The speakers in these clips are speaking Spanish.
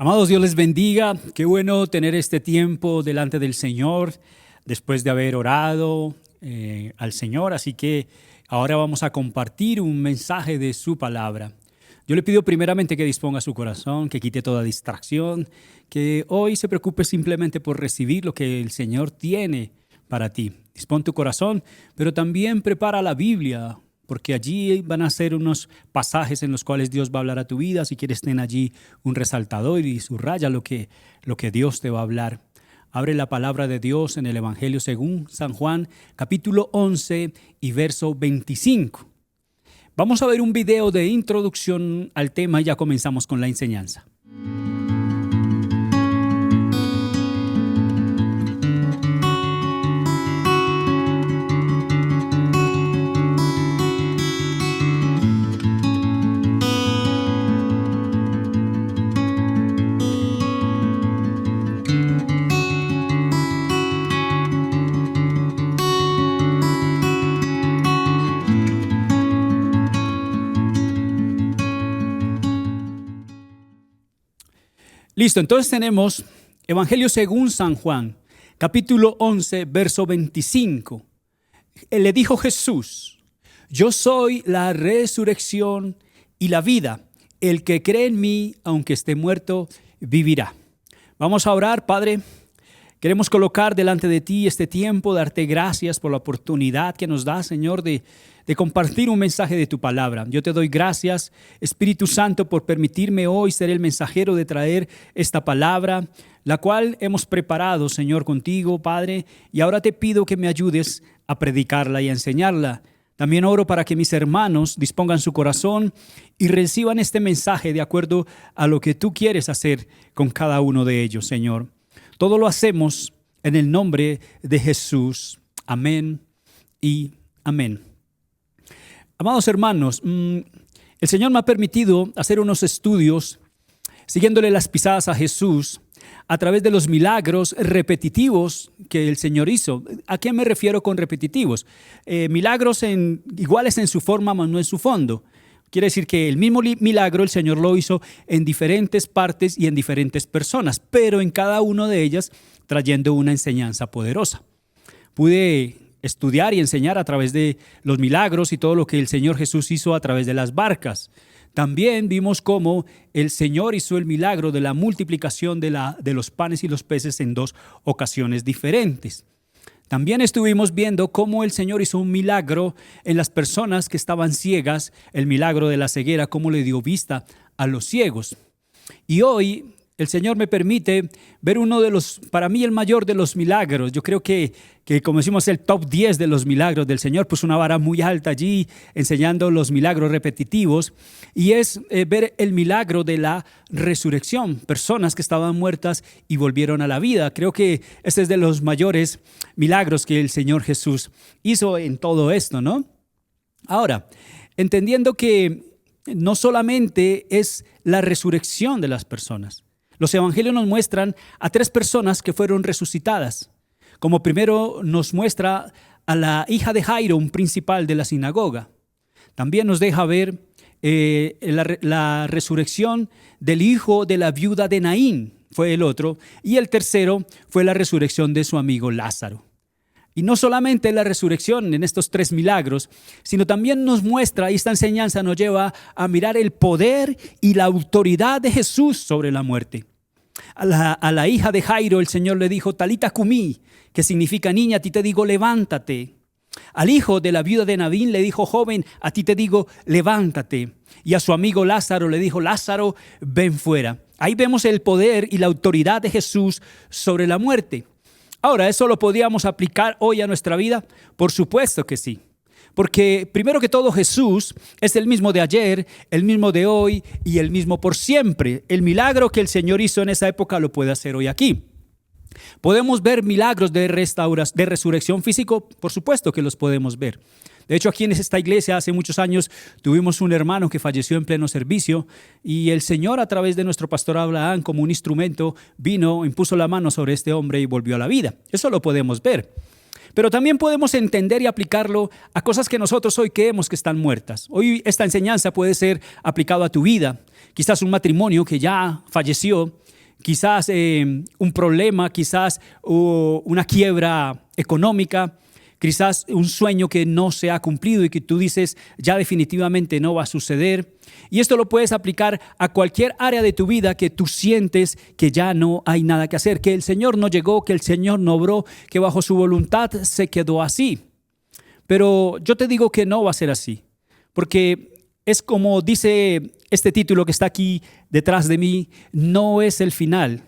Amados, Dios les bendiga. Qué bueno tener este tiempo delante del Señor después de haber orado al Señor. Así que ahora vamos a compartir un mensaje de su palabra. Yo le pido primeramente que disponga su corazón, que quite toda distracción, que hoy se preocupe simplemente por recibir lo que el Señor tiene para ti. Dispón tu corazón, pero también prepara la Biblia, porque allí van a ser unos pasajes en los cuales Dios va a hablar a tu vida. Si quieres, ten allí un resaltador y subraya lo que Dios te va a hablar. Abre la palabra de Dios en el Evangelio según San Juan, capítulo 11 y verso 25. Vamos a ver un video de introducción al tema y ya comenzamos con la enseñanza. Listo, entonces tenemos Evangelio según San Juan, capítulo 11, verso 25. Le dijo Jesús: yo soy la resurrección y la vida. El que cree en mí, aunque esté muerto, vivirá. Vamos a orar. Padre, queremos colocar delante de ti este tiempo, darte gracias por la oportunidad que nos da, Señor, de compartir un mensaje de tu palabra. Yo te doy gracias, Espíritu Santo, por permitirme hoy ser el mensajero de traer esta palabra, la cual hemos preparado, Señor, contigo, Padre, y ahora te pido que me ayudes a predicarla y a enseñarla. También oro para que mis hermanos dispongan su corazón y reciban este mensaje de acuerdo a lo que tú quieres hacer con cada uno de ellos, Señor. Todo lo hacemos en el nombre de Jesús. Amén y amén. Amados hermanos, el Señor me ha permitido hacer unos estudios siguiéndole las pisadas a Jesús a través de los milagros repetitivos que el Señor hizo. ¿A qué me refiero con repetitivos? Milagros iguales en su forma, mas no en su fondo. Quiere decir que el mismo milagro el Señor lo hizo en diferentes partes y en diferentes personas, pero en cada una de ellas trayendo una enseñanza poderosa. Pude estudiar y enseñar a través de los milagros y todo lo que el Señor Jesús hizo a través de las barcas. También vimos cómo el Señor hizo el milagro de la multiplicación de los panes y los peces en dos ocasiones diferentes. También estuvimos viendo cómo el Señor hizo un milagro en las personas que estaban ciegas, el milagro de la ceguera, cómo le dio vista a los ciegos. Y hoy el Señor me permite ver uno de los, para mí el mayor de los milagros. Yo creo que como decimos, el top 10 de los milagros del Señor, puso una vara muy alta allí enseñando los milagros repetitivos, y es ver el milagro de la resurrección, personas que estaban muertas y volvieron a la vida. Creo que este es de los mayores milagros que el Señor Jesús hizo en todo esto, ¿no? Ahora, entendiendo que no solamente es la resurrección de las personas. Los evangelios nos muestran a tres personas que fueron resucitadas. Como primero nos muestra a la hija de Jairo, un principal de la sinagoga. También nos deja ver la resurrección del hijo de la viuda de Naín, fue el otro. Y el tercero fue la resurrección de su amigo Lázaro. Y no solamente la resurrección en estos tres milagros, sino también nos muestra, y esta enseñanza nos lleva a mirar el poder y la autoridad de Jesús sobre la muerte. A la hija de Jairo el Señor le dijo: Talita cumí, que significa niña, a ti te digo levántate. Al hijo de la viuda de Naín le dijo: joven, a ti te digo levántate. Y a su amigo Lázaro le dijo: Lázaro, ven fuera. Ahí vemos el poder y la autoridad de Jesús sobre la muerte. Ahora, ¿eso lo podríamos aplicar hoy a nuestra vida? Por supuesto que sí. Porque primero que todo, Jesús es el mismo de ayer, el mismo de hoy y el mismo por siempre. El milagro que el Señor hizo en esa época lo puede hacer hoy aquí. ¿Podemos ver milagros de resurrección físico? Por supuesto que los podemos ver. De hecho, aquí en esta iglesia hace muchos años tuvimos un hermano que falleció en pleno servicio, y el Señor, a través de nuestro pastor Abraham, como un instrumento, vino, impuso la mano sobre este hombre y volvió a la vida. Eso lo podemos ver. Pero también podemos entender y aplicarlo a cosas que nosotros hoy creemos que están muertas. Hoy esta enseñanza puede ser aplicada a tu vida. Quizás un matrimonio que ya falleció quizás un problema, quizás una quiebra económica, quizás un sueño que no se ha cumplido y que tú dices ya definitivamente no va a suceder. Y esto lo puedes aplicar a cualquier área de tu vida que tú sientes que ya no hay nada que hacer, que el Señor no llegó, que el Señor no obró, que bajo su voluntad se quedó así. Pero yo te digo que no va a ser así, porque es como dice este título que está aquí detrás de mí, no es el final.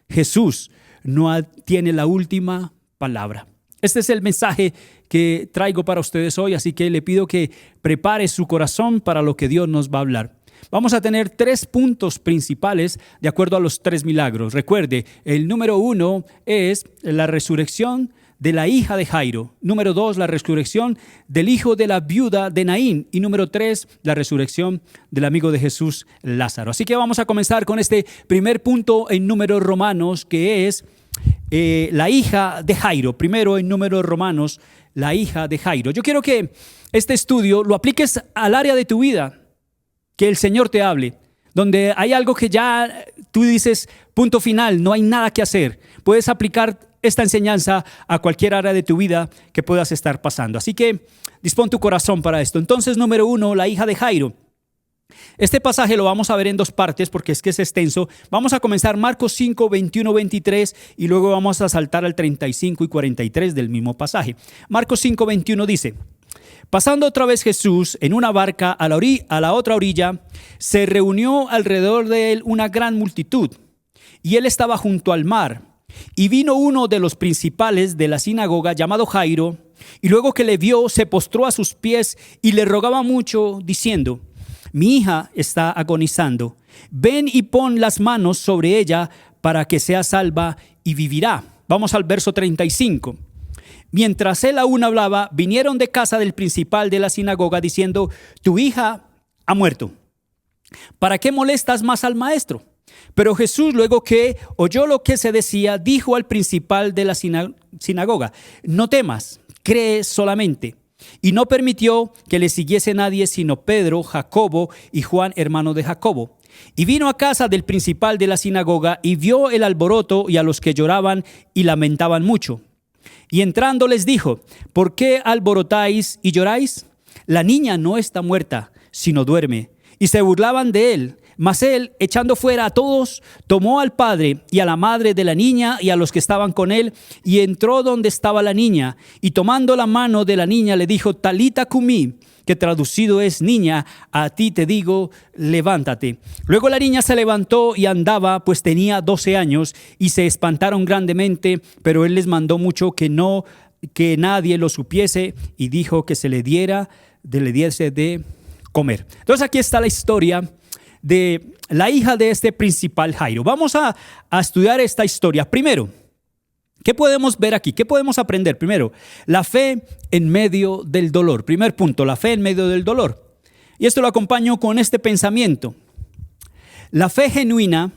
Jesús no tiene la última palabra. Este es el mensaje que traigo para ustedes hoy, así que le pido que prepare su corazón para lo que Dios nos va a hablar. Vamos a tener 3 puntos principales de acuerdo a los 3 milagros. Recuerde, el número 1 es la resurrección de la hija de Jairo. Número 2, la resurrección del hijo de la viuda de Naín. Y número 3, la resurrección del amigo de Jesús, Lázaro. Así que vamos a comenzar con este primer punto en Números Romanos, que es la hija de Jairo. Primero en Números Romanos, la hija de Jairo. Yo quiero que este estudio lo apliques al área de tu vida, que el Señor te hable, donde hay algo que ya tú dices, punto final, no hay nada que hacer. Puedes aplicar esta enseñanza a cualquier área de tu vida que puedas estar pasando. Así que dispón tu corazón para esto. Entonces, número 1, la hija de Jairo. Este pasaje lo vamos a ver en 2 partes porque es que es extenso. Vamos a comenzar Marcos 5, 21, 23 y luego vamos a saltar al 35 y 43 del mismo pasaje. Marcos 5, 21 dice: pasando otra vez Jesús en una barca a la otra orilla, se reunió alrededor de él una gran multitud, y él estaba junto al mar. Y vino uno de los principales de la sinagoga llamado Jairo, y luego que le vio, se postró a sus pies y le rogaba mucho, diciendo: mi hija está agonizando, ven y pon las manos sobre ella para que sea salva y vivirá. Vamos al verso 35. Mientras él aún hablaba, vinieron de casa del principal de la sinagoga diciendo: tu hija ha muerto. ¿Para qué molestas más al maestro? Pero Jesús, luego que oyó lo que se decía, dijo al principal de la sinagoga: no temas, cree solamente. Y no permitió que le siguiese nadie sino Pedro, Jacobo y Juan, hermano de Jacobo. Y vino a casa del principal de la sinagoga y vio el alboroto y a los que lloraban y lamentaban mucho. Y entrando les dijo: ¿por qué alborotáis y lloráis? La niña no está muerta, sino duerme. Y se burlaban de él. Mas él, echando fuera a todos, tomó al padre y a la madre de la niña y a los que estaban con él, y entró donde estaba la niña, y tomando la mano de la niña le dijo: Talita cumí, que traducido es: niña, a ti te digo, levántate. Luego la niña se levantó y andaba, pues tenía 12 años, y se espantaron grandemente, pero él les mandó mucho que nadie lo supiese, y dijo que se le diese de comer. Entonces aquí está la historia de la hija de este principal Jairo. Vamos a estudiar esta historia. Primero, ¿qué podemos ver aquí? ¿Qué podemos aprender? Primero, la fe en medio del dolor. Primer punto, la fe en medio del dolor. Y esto lo acompaño con este pensamiento. La fe genuina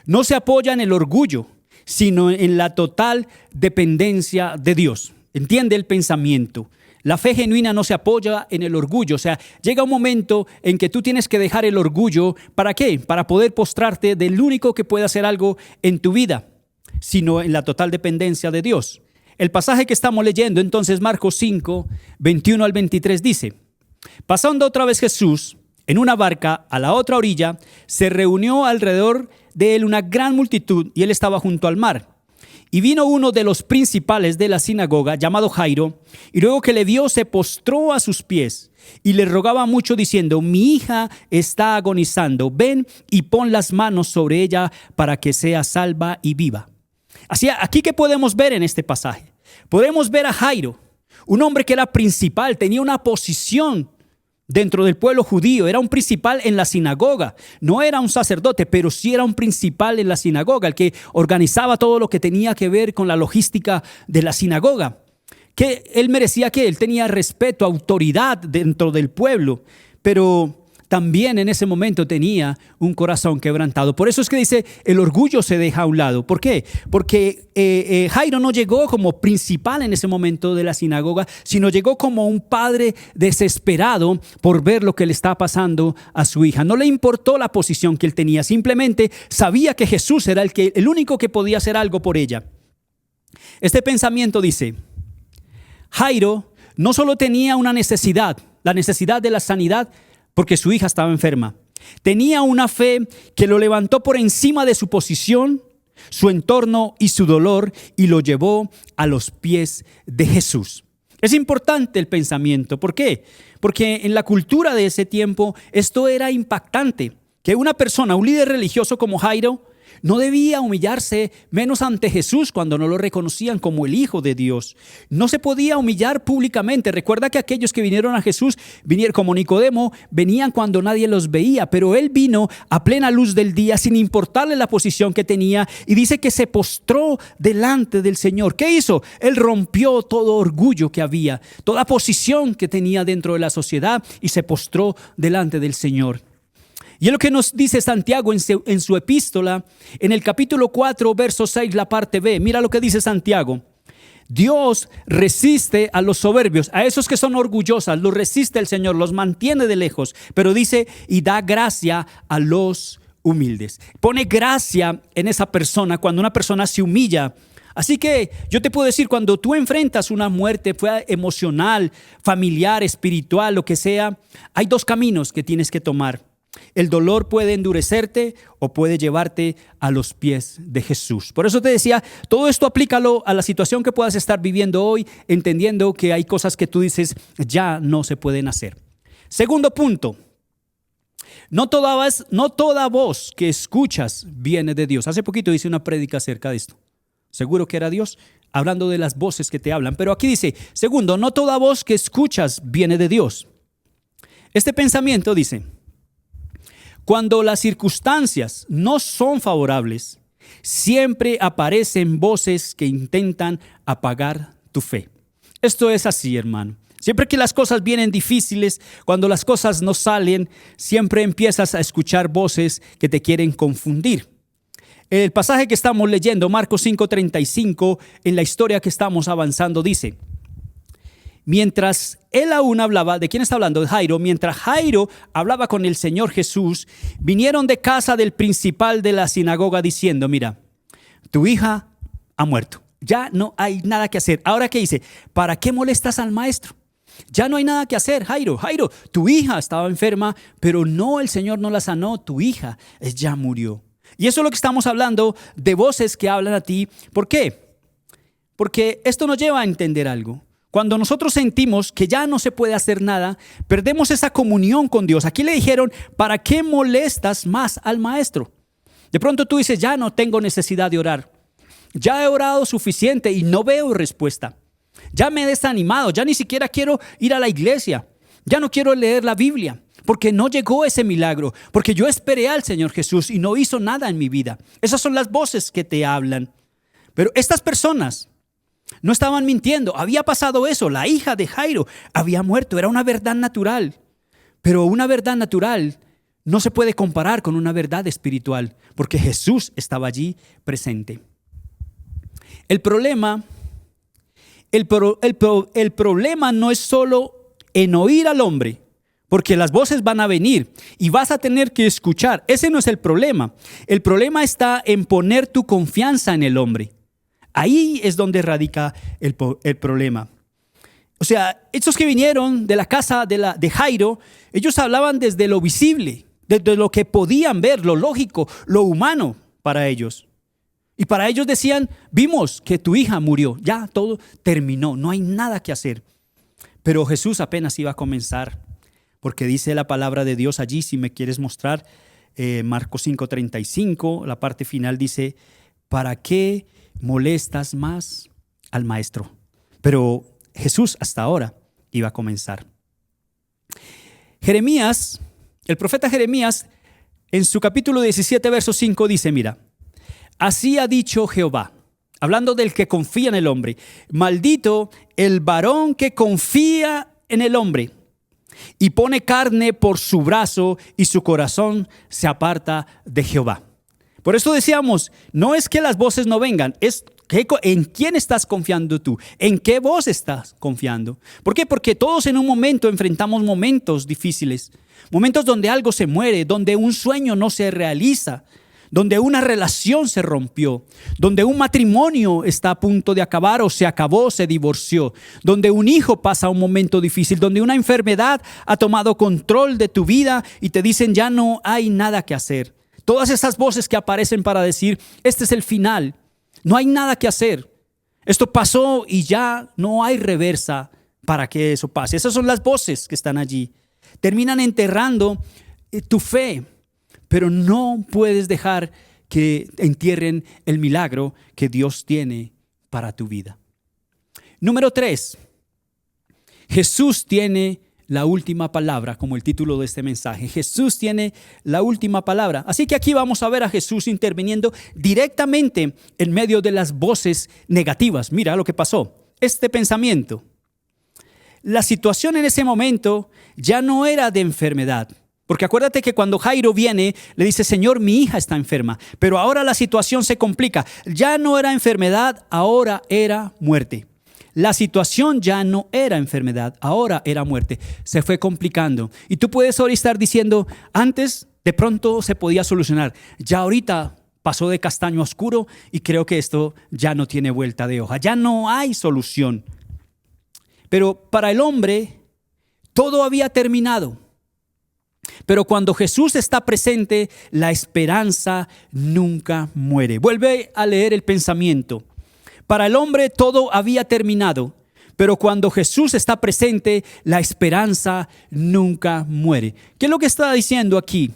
no se apoya en el orgullo, sino en la total dependencia de Dios. ¿Entiende el pensamiento? La fe genuina no se apoya en el orgullo. O sea, llega un momento en que tú tienes que dejar el orgullo. ¿Para qué? Para poder postrarte del único que puede hacer algo en tu vida, sino en la total dependencia de Dios. El pasaje que estamos leyendo, entonces, Marcos 5, 21 al 23, dice: pasando otra vez Jesús en una barca a la otra orilla, se reunió alrededor de él una gran multitud, y él estaba junto al mar. Y vino uno de los principales de la sinagoga, llamado Jairo, y luego que le vio, se postró a sus pies y le rogaba mucho, diciendo: mi hija está agonizando, ven y pon las manos sobre ella para que sea salva y viva. Así, aquí, ¿qué podemos ver en este pasaje? Podemos ver a Jairo, un hombre que era principal, tenía una posición dentro del pueblo judío, era un principal en la sinagoga. No era un sacerdote, pero sí era un principal en la sinagoga, el que organizaba todo lo que tenía que ver con la logística de la sinagoga. Que él merecía, que él tenía respeto, autoridad dentro del pueblo, pero también en ese momento tenía un corazón quebrantado. Por eso es que dice, el orgullo se deja a un lado. ¿Por qué? Porque Jairo no llegó como principal en ese momento de la sinagoga, sino llegó como un padre desesperado por ver lo que le estaba pasando a su hija. No le importó la posición que él tenía, simplemente sabía que Jesús era el único que podía hacer algo por ella. Este pensamiento dice, Jairo no solo tenía una necesidad, la necesidad de la sanidad, porque su hija estaba enferma. Tenía una fe que lo levantó por encima de su posición, su entorno y su dolor, y lo llevó a los pies de Jesús. Es importante el pensamiento. ¿Por qué? Porque en la cultura de ese tiempo esto era impactante. Que una persona, un líder religioso como Jairo, no debía humillarse menos ante Jesús cuando no lo reconocían como el Hijo de Dios. No se podía humillar públicamente. Recuerda que aquellos que vinieron a Jesús, vinieron como Nicodemo, venían cuando nadie los veía, pero él vino a plena luz del día sin importarle la posición que tenía, y dice que se postró delante del Señor. ¿Qué hizo? Él rompió todo orgullo que había, toda posición que tenía dentro de la sociedad, y se postró delante del Señor. Y es lo que nos dice Santiago en su epístola, en el capítulo 4, verso 6, la parte B. Mira lo que dice Santiago. Dios resiste a los soberbios, a esos que son orgullosos, los resiste el Señor, los mantiene de lejos. Pero dice, y da gracia a los humildes. Pone gracia en esa persona cuando una persona se humilla. Así que yo te puedo decir, cuando tú enfrentas una muerte emocional, familiar, espiritual, lo que sea, hay dos caminos que tienes que tomar. El dolor puede endurecerte o puede llevarte a los pies de Jesús. Por eso te decía, todo esto aplícalo a la situación que puedas estar viviendo hoy, entendiendo que hay cosas que tú dices ya no se pueden hacer. Segundo punto, no toda voz que escuchas viene de Dios. Hace poquito hice una prédica acerca de esto. Seguro que era Dios hablando de las voces que te hablan. Pero aquí dice, segundo, no toda voz que escuchas viene de Dios. Este pensamiento dice, cuando las circunstancias no son favorables, siempre aparecen voces que intentan apagar tu fe. Esto es así, hermano. Siempre que las cosas vienen difíciles, cuando las cosas no salen, siempre empiezas a escuchar voces que te quieren confundir. El pasaje que estamos leyendo, Marcos 5:35, en la historia que estamos avanzando, dice: mientras él aún hablaba, ¿de quién está hablando? De Jairo. Mientras Jairo hablaba con el Señor Jesús, vinieron de casa del principal de la sinagoga diciendo: mira, tu hija ha muerto. Ya no hay nada que hacer. Ahora, ¿qué dice? ¿Para qué molestas al maestro? Ya no hay nada que hacer, Jairo. Jairo, tu hija estaba enferma, pero no, el Señor no la sanó. Tu hija ya murió. Y eso es lo que estamos hablando, de voces que hablan a ti. ¿Por qué? Porque esto nos lleva a entender algo. Cuando nosotros sentimos que ya no se puede hacer nada, perdemos esa comunión con Dios. Aquí le dijeron, ¿para qué molestas más al maestro? De pronto tú dices, ya no tengo necesidad de orar. Ya he orado suficiente y no veo respuesta. Ya me he desanimado, ya ni siquiera quiero ir a la iglesia. Ya no quiero leer la Biblia, porque no llegó ese milagro. Porque yo esperé al Señor Jesús y no hizo nada en mi vida. Esas son las voces que te hablan. Pero estas personas no estaban mintiendo, había pasado eso, la hija de Jairo había muerto, era una verdad natural. Pero una verdad natural no se puede comparar con una verdad espiritual, porque Jesús estaba allí presente. El problema no es solo en oír al hombre, porque las voces van a venir y vas a tener que escuchar. Ese no es el problema. El problema está en poner tu confianza en el hombre. Ahí es donde radica el problema. O sea, estos que vinieron de la casa de Jairo, ellos hablaban desde lo visible, desde lo que podían ver, lo lógico, lo humano para ellos. Y para ellos decían, vimos que tu hija murió, ya todo terminó, no hay nada que hacer. Pero Jesús apenas iba a comenzar, porque dice la palabra de Dios allí, si me quieres mostrar, Marcos 5:35, la parte final dice, ¿para qué molestas más al maestro? Pero Jesús hasta ahora iba a comenzar. Jeremías, el profeta Jeremías, en su capítulo 17, verso 5 dice, mira, así ha dicho Jehová, hablando del que confía en el hombre, maldito el varón que confía en el hombre y pone carne por su brazo y su corazón se aparta de Jehová. Por eso decíamos, no es que las voces no vengan, es ¿en quién estás confiando tú? ¿En qué voz estás confiando? ¿Por qué? Porque todos en un momento enfrentamos momentos difíciles, momentos donde algo se muere, donde un sueño no se realiza, donde una relación se rompió, donde un matrimonio está a punto de acabar o se acabó, se divorció, donde un hijo pasa un momento difícil, donde una enfermedad ha tomado control de tu vida y te dicen ya no hay nada que hacer. Todas esas voces que aparecen para decir, este es el final. No hay nada que hacer. Esto pasó y ya no hay reversa para que eso pase. Esas son las voces que están allí. Terminan enterrando tu fe, pero no puedes dejar que entierren el milagro que Dios tiene para tu vida. Número 3. Jesús tiene la última palabra, como el título de este mensaje. Jesús tiene la última palabra. Así que aquí vamos a ver a Jesús interviniendo directamente en medio de las voces negativas. Mira lo que pasó. Este pensamiento. La situación en ese momento ya no era de enfermedad. Porque acuérdate que cuando Jairo viene, le dice, Señor, mi hija está enferma. Pero ahora la situación se complica. Ya no era enfermedad, ahora era muerte. La situación ya no era enfermedad, ahora era muerte. Se fue complicando. Y tú puedes ahora estar diciendo, antes de pronto se podía solucionar. Ya ahorita pasó de castaño a oscuro y creo que esto ya no tiene vuelta de hoja. Ya no hay solución. Pero para el hombre, todo había terminado. Pero cuando Jesús está presente, la esperanza nunca muere. Vuelve a leer el pensamiento. Para el hombre todo había terminado, pero cuando Jesús está presente, la esperanza nunca muere. ¿Qué es lo que está diciendo aquí?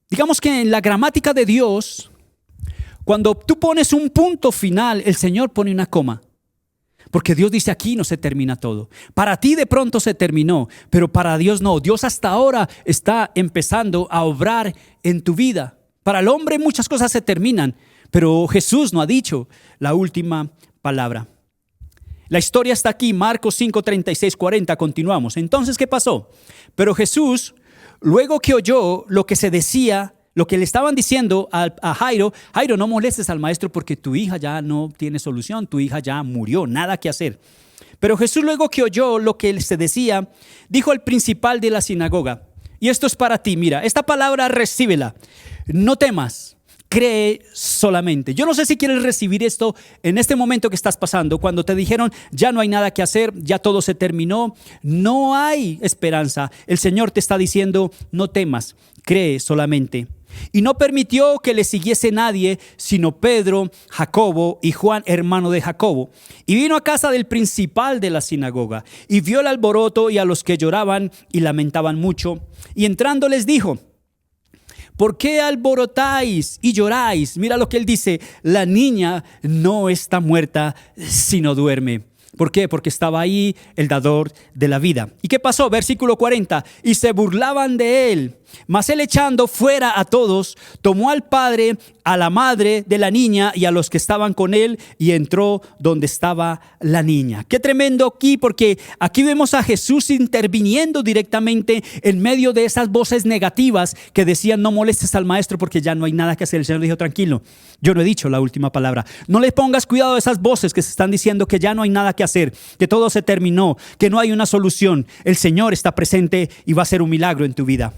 Digamos que en la gramática de Dios, cuando tú pones un punto final, el Señor pone una coma. Porque Dios dice aquí no se termina todo. Para ti de pronto se terminó, pero para Dios no. Dios hasta ahora está empezando a obrar en tu vida. Para el hombre muchas cosas se terminan, pero Jesús no ha dicho la última palabra. La historia está aquí, Marcos 5, 36, 40, continuamos. Entonces, ¿qué pasó? Pero Jesús, luego que oyó lo que se decía, lo que le estaban diciendo a Jairo, Jairo, no molestes al maestro porque tu hija ya no tiene solución, tu hija ya murió, nada que hacer. Pero Jesús, luego que oyó lo que se decía, dijo al principal de la sinagoga, y esto es para ti, mira, esta palabra recíbela, no temas. Cree solamente. Yo no sé si quieres recibir esto en este momento que estás pasando, cuando te dijeron ya no hay nada que hacer, ya todo se terminó, no hay esperanza. El Señor te está diciendo no temas, cree solamente. Y no permitió que le siguiese nadie, sino Pedro, Jacobo y Juan, hermano de Jacobo. Y vino a casa del principal de la sinagoga y vio el alboroto y a los que lloraban y lamentaban mucho. Y entrando les dijo, ¿por qué alborotáis y lloráis? Mira lo que él dice, la niña no está muerta, sino duerme. ¿Por qué? Porque estaba ahí el dador de la vida. ¿Y qué pasó? Versículo 40. Y se burlaban de él. Mas él, echando fuera a todos, tomó al padre, a la madre de la niña y a los que estaban con él y entró donde estaba la niña. Qué tremendo aquí, porque aquí vemos a Jesús interviniendo directamente en medio de esas voces negativas que decían no molestes al maestro porque ya no hay nada que hacer. El Señor dijo tranquilo, yo no he dicho la última palabra. No le pongas cuidado a esas voces que se están diciendo que ya no hay nada que hacer, que todo se terminó, que no hay una solución. El Señor está presente y va a hacer un milagro en tu vida.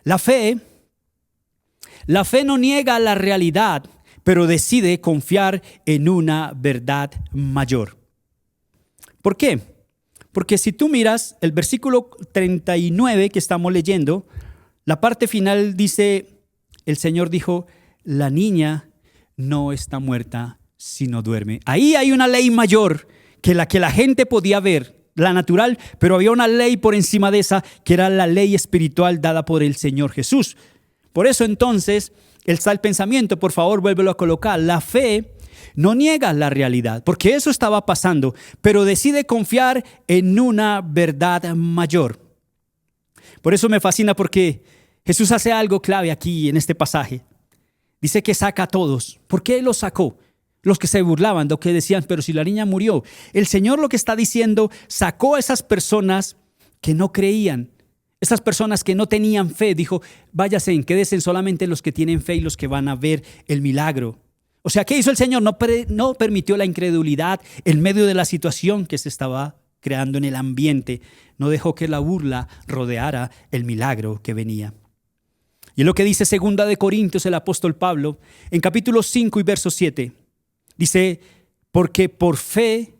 La fe no niega la realidad, pero decide confiar en una verdad mayor. ¿Por qué? Porque si tú miras el versículo 39 que estamos leyendo, la parte final dice, el Señor dijo, la niña no está muerta, sino duerme. Ahí hay una ley mayor que la gente podía ver, la natural, pero había una ley por encima de esa, que era la ley espiritual dada por el Señor Jesús. Por eso entonces, está el pensamiento, por favor, vuélvelo a colocar. La fe no niega la realidad, porque eso estaba pasando, pero decide confiar en una verdad mayor. Por eso me fascina, porque Jesús hace algo clave aquí en este pasaje. Dice que saca a todos. ¿Por qué los sacó? Los que se burlaban, los que decían, pero si la niña murió. El Señor lo que está diciendo, sacó a esas personas que no creían. Estas personas que no tenían fe, dijo, váyanse, quédense solamente los que tienen fe y los que van a ver el milagro. O sea, ¿qué hizo el Señor? No permitió la incredulidad en medio de la situación que se estaba creando en el ambiente. No dejó que la burla rodeara el milagro que venía. Y es lo que dice 2 de Corintios el apóstol Pablo en capítulo 5 y verso 7. Dice, porque por fe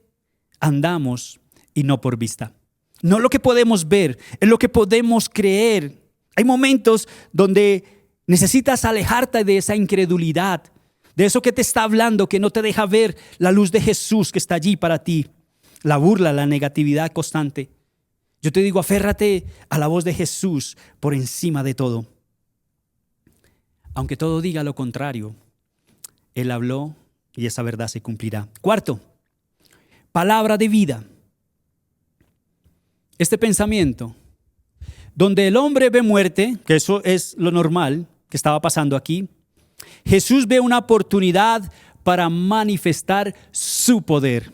andamos y no por vista. No lo que podemos ver, es lo que podemos creer. Hay momentos donde necesitas alejarte de esa incredulidad, de eso que te está hablando, que no te deja ver la luz de Jesús que está allí para ti. La burla, la negatividad constante. Yo te digo, aférrate a la voz de Jesús por encima de todo. Aunque todo diga lo contrario, Él habló y esa verdad se cumplirá. Cuarto, palabra de vida. Este pensamiento, donde el hombre ve muerte, que eso es lo normal que estaba pasando aquí, Jesús ve una oportunidad para manifestar su poder.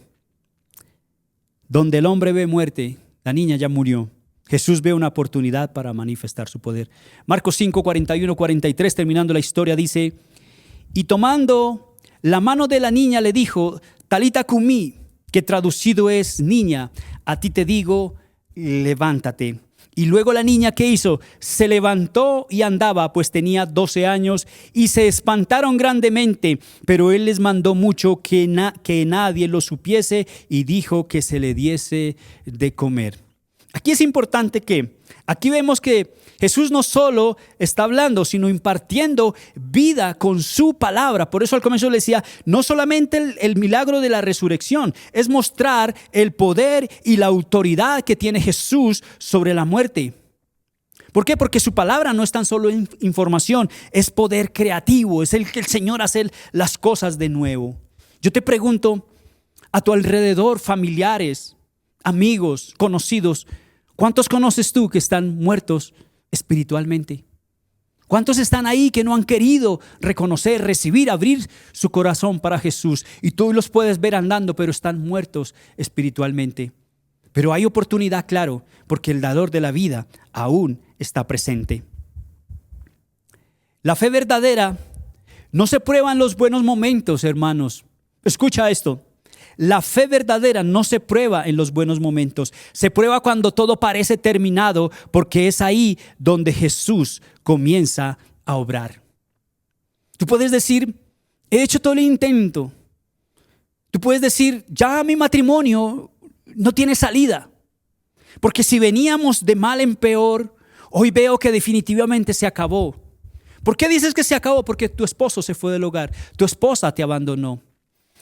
Donde el hombre ve muerte, la niña ya murió. Jesús ve una oportunidad para manifestar su poder. Marcos 5, 41, 43, terminando la historia, dice, y tomando la mano de la niña le dijo, Talita cumi, que traducido es niña, a ti te digo, levántate. Y luego la niña, ¿qué hizo? Se levantó y andaba, pues tenía 12 años, y se espantaron grandemente, pero él les mandó mucho que nadie lo supiese y dijo que se le diese de comer. Aquí es importante que, aquí vemos que Jesús no solo está hablando, sino impartiendo vida con su palabra. Por eso al comienzo le decía, no solamente el milagro de la resurrección, es mostrar el poder y la autoridad que tiene Jesús sobre la muerte. ¿Por qué? Porque su palabra no es tan solo información, es poder creativo, es el que el Señor hace las cosas de nuevo. Yo te pregunto, a tu alrededor, familiares, amigos, conocidos, ¿cuántos conoces tú que están muertos espiritualmente? ¿Cuántos están ahí que no han querido reconocer, recibir, abrir su corazón para Jesús? Y tú los puedes ver andando, pero están muertos espiritualmente. Pero hay oportunidad, claro, porque el dador de la vida aún está presente. La fe verdadera no se prueba en los buenos momentos, hermanos. Escucha esto. La fe verdadera no se prueba en los buenos momentos, se prueba cuando todo parece terminado, porque es ahí donde Jesús comienza a obrar. Tú puedes decir, he hecho todo el intento. Tú puedes decir, ya mi matrimonio no tiene salida, porque si veníamos de mal en peor, hoy veo que definitivamente se acabó. ¿Por qué dices que se acabó? Porque tu esposo se fue del hogar, tu esposa te abandonó.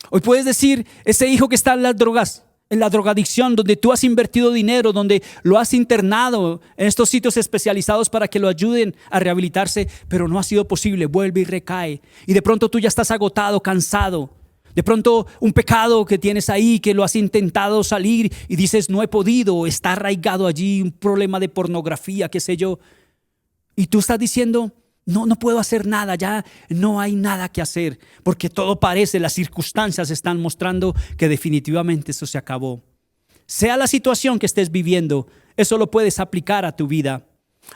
Hoy puedes decir, ese hijo que está en las drogas, en la drogadicción, donde tú has invertido dinero, donde lo has internado en estos sitios especializados para que lo ayuden a rehabilitarse, pero no ha sido posible, vuelve y recae. Y de pronto tú ya estás agotado, cansado. De pronto un pecado que tienes ahí, que lo has intentado salir y dices, no he podido, está arraigado allí, un problema de pornografía, qué sé yo. Y tú estás diciendo, no puedo hacer nada, ya no hay nada que hacer, porque todo parece, las circunstancias están mostrando que definitivamente eso se acabó. Sea la situación que estés viviendo, eso lo puedes aplicar a tu vida.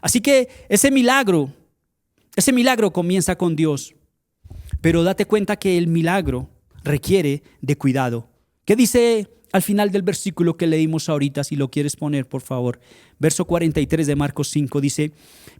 Así que ese milagro comienza con Dios, pero date cuenta que el milagro requiere de cuidado. ¿Qué dice al final del versículo que leímos ahorita? Si lo quieres poner, por favor. Verso 43 de Marcos 5 dice,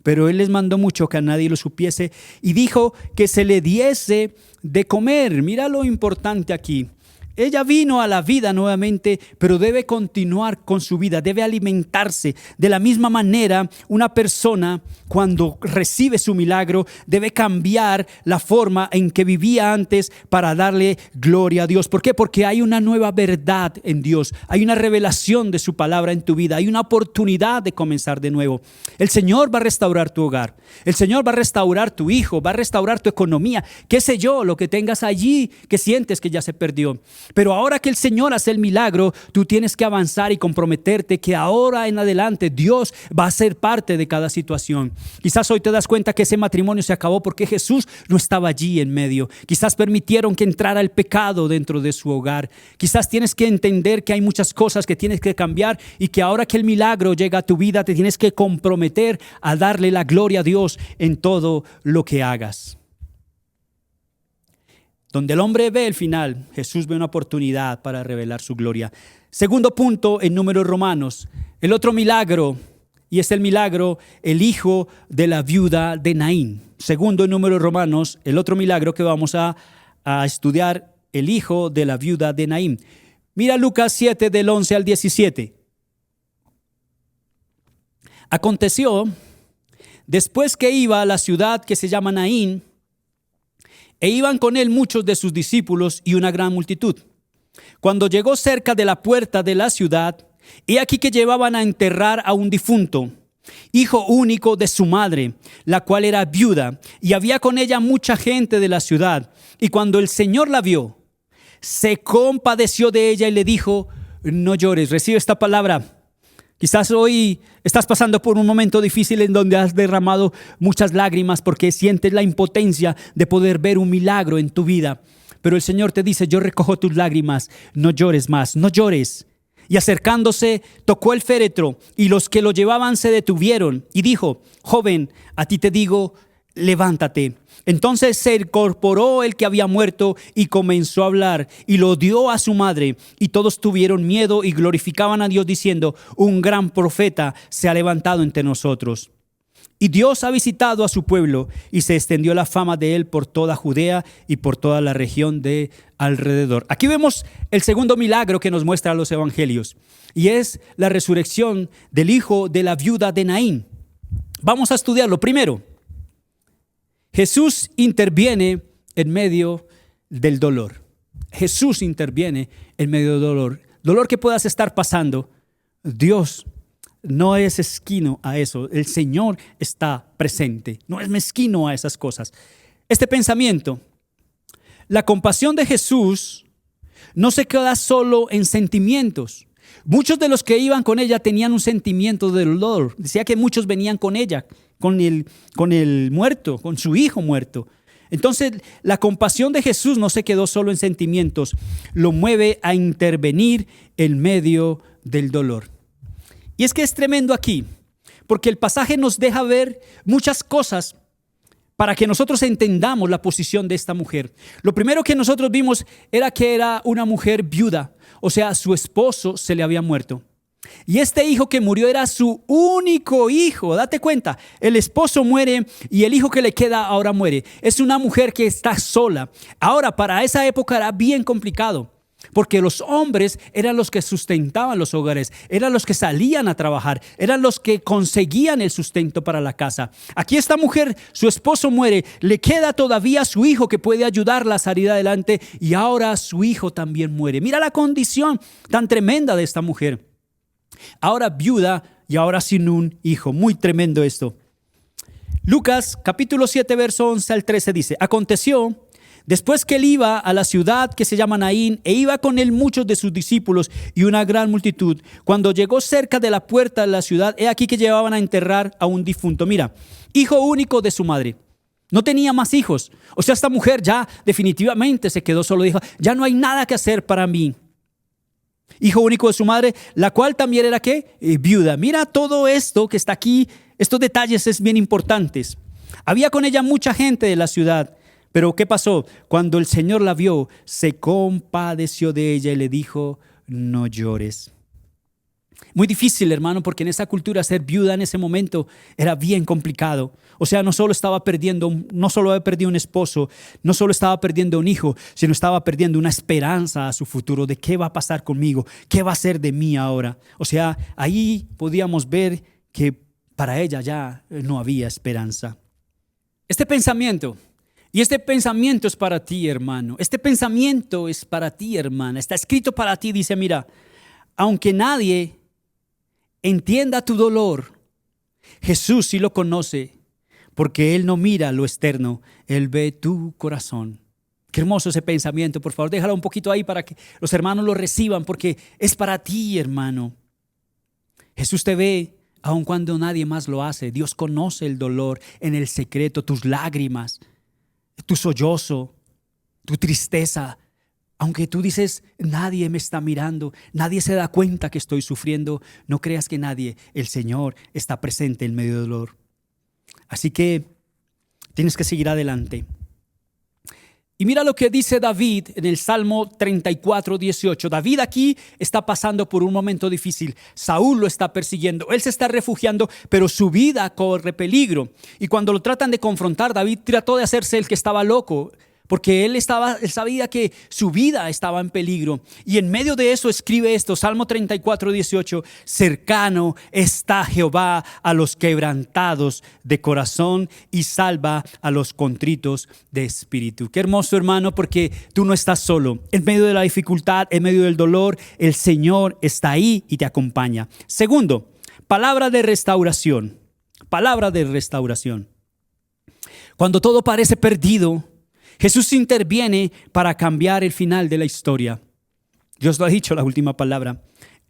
pero él les mandó mucho que a nadie lo supiese y dijo que se le diese de comer. Mira lo importante aquí. Ella vino a la vida nuevamente, pero debe continuar con su vida, debe alimentarse. De la misma manera, una persona cuando recibe su milagro debe cambiar la forma en que vivía antes para darle gloria a Dios. ¿Por qué? Porque hay una nueva verdad en Dios, hay una revelación de su palabra en tu vida, hay una oportunidad de comenzar de nuevo. El Señor va a restaurar tu hogar, el Señor va a restaurar tu hijo, va a restaurar tu economía, qué sé yo, lo que tengas allí que sientes que ya se perdió. Pero ahora que el Señor hace el milagro, tú tienes que avanzar y comprometerte que ahora en adelante Dios va a ser parte de cada situación. Quizás hoy te das cuenta que ese matrimonio se acabó porque Jesús no estaba allí en medio. Quizás permitieron que entrara el pecado dentro de su hogar. Quizás tienes que entender que hay muchas cosas que tienes que cambiar y que ahora que el milagro llega a tu vida te tienes que comprometer a darle la gloria a Dios en todo lo que hagas. Donde el hombre ve el final, Jesús ve una oportunidad para revelar su gloria. Segundo punto en Números Romanos, el otro milagro, y es el milagro, el hijo de la viuda de Naín. Segundo en Números Romanos, el otro milagro que vamos a estudiar, el hijo de la viuda de Naín. Mira Lucas 7 del 11 al 17. Aconteció, después que iba a la ciudad que se llama Naín, e iban con él muchos de sus discípulos y una gran multitud. Cuando llegó cerca de la puerta de la ciudad, he aquí que llevaban a enterrar a un difunto, hijo único de su madre, la cual era viuda, y había con ella mucha gente de la ciudad. Y cuando el Señor la vio, se compadeció de ella y le dijo: no llores. Recibe esta palabra. Quizás hoy estás pasando por un momento difícil en donde has derramado muchas lágrimas porque sientes la impotencia de poder ver un milagro en tu vida. Pero el Señor te dice: yo recojo tus lágrimas, no llores más, no llores. Y acercándose, tocó el féretro, y los que lo llevaban se detuvieron, y dijo: joven, a ti te digo, levántate. Entonces se incorporó el que había muerto y comenzó a hablar, y lo dio a su madre, y todos tuvieron miedo y glorificaban a Dios diciendo: un gran profeta se ha levantado entre nosotros. Y Dios ha visitado a su pueblo, y se extendió la fama de él por toda Judea y por toda la región de alrededor. Aquí vemos el segundo milagro que nos muestran los evangelios, y es la resurrección del hijo de la viuda de Naín. Vamos a estudiarlo. Primero, Jesús interviene en medio del dolor. Jesús interviene en medio del dolor. Dolor que puedas estar pasando, Dios no es mezquino a eso. El Señor está presente. No es mezquino a esas cosas. Este pensamiento, la compasión de Jesús no se queda solo en sentimientos. Muchos de los que iban con ella tenían un sentimiento de dolor. Decía que muchos venían con ella, con el muerto, con su hijo muerto. Entonces, la compasión de Jesús no se quedó solo en sentimientos, lo mueve a intervenir en medio del dolor. Y es que es tremendo aquí, porque el pasaje nos deja ver muchas cosas para que nosotros entendamos la posición de esta mujer. Lo primero que nosotros vimos era que era una mujer viuda, o sea, su esposo se le había muerto. Y este hijo que murió era su único hijo. Date cuenta, el esposo muere y el hijo que le queda ahora muere. Es una mujer que está sola. Ahora, para esa época era bien complicado, porque los hombres eran los que sustentaban los hogares, eran los que salían a trabajar, eran los que conseguían el sustento para la casa. Aquí esta mujer, su esposo muere, le queda todavía su hijo que puede ayudarla a salir adelante, y ahora su hijo también muere. Mira la condición tan tremenda de esta mujer. Ahora viuda y ahora sin un hijo. Muy tremendo esto. Lucas capítulo 7 verso 11 al 13 dice: aconteció después que él iba a la ciudad que se llama Naín, e iba con él muchos de sus discípulos y una gran multitud. Cuando llegó cerca de la puerta de la ciudad, he aquí que llevaban a enterrar a un difunto. Mira, hijo único de su madre. No tenía más hijos. O sea, esta mujer ya definitivamente se quedó solo. Dijo: ya no hay nada que hacer para mí. Hijo único de su madre, la cual también era ¿qué? Viuda. Mira todo esto que está aquí, estos detalles es bien importantes. Había con ella mucha gente de la ciudad. Pero ¿qué pasó? Cuando el Señor la vio, se compadeció de ella y le dijo: no llores. Muy difícil, hermano, porque en esa cultura ser viuda en ese momento era bien complicado. O sea, no solo había perdido un esposo, no solo estaba perdiendo un hijo, sino estaba perdiendo una esperanza a su futuro de qué va a pasar conmigo, qué va a ser de mí ahora. O sea, ahí podíamos ver que para ella ya no había esperanza. Este pensamiento es para ti, hermano. Este pensamiento es para ti, hermana. Está escrito para ti. Dice: mira, aunque nadie entienda tu dolor, Jesús sí lo conoce, porque Él no mira lo externo, Él ve tu corazón. Qué hermoso ese pensamiento. Por favor, déjalo un poquito ahí para que los hermanos lo reciban, porque es para ti, hermano. Jesús te ve aun cuando nadie más lo hace. Dios conoce el dolor en el secreto, tus lágrimas, tu sollozo, tu tristeza. Aunque tú dices, nadie me está mirando, nadie se da cuenta que estoy sufriendo, no creas que nadie, el Señor está presente en medio del dolor. Así que tienes que seguir adelante. Y mira lo que dice David en el Salmo 34, 18. David aquí está pasando por un momento difícil. Saúl lo está persiguiendo. Él se está refugiando, pero su vida corre peligro. Y cuando lo tratan de confrontar, David trató de hacerse el que estaba loco, porque él sabía que su vida estaba en peligro. Y en medio de eso escribe esto, Salmo 34, 18. Cercano está Jehová a los quebrantados de corazón y salva a los contritos de espíritu. Qué hermoso, hermano, porque tú no estás solo. En medio de la dificultad, en medio del dolor, el Señor está ahí y te acompaña. Segundo, palabra de restauración. Palabra de restauración. Cuando todo parece perdido, Jesús interviene para cambiar el final de la historia. Dios lo ha dicho, la última palabra.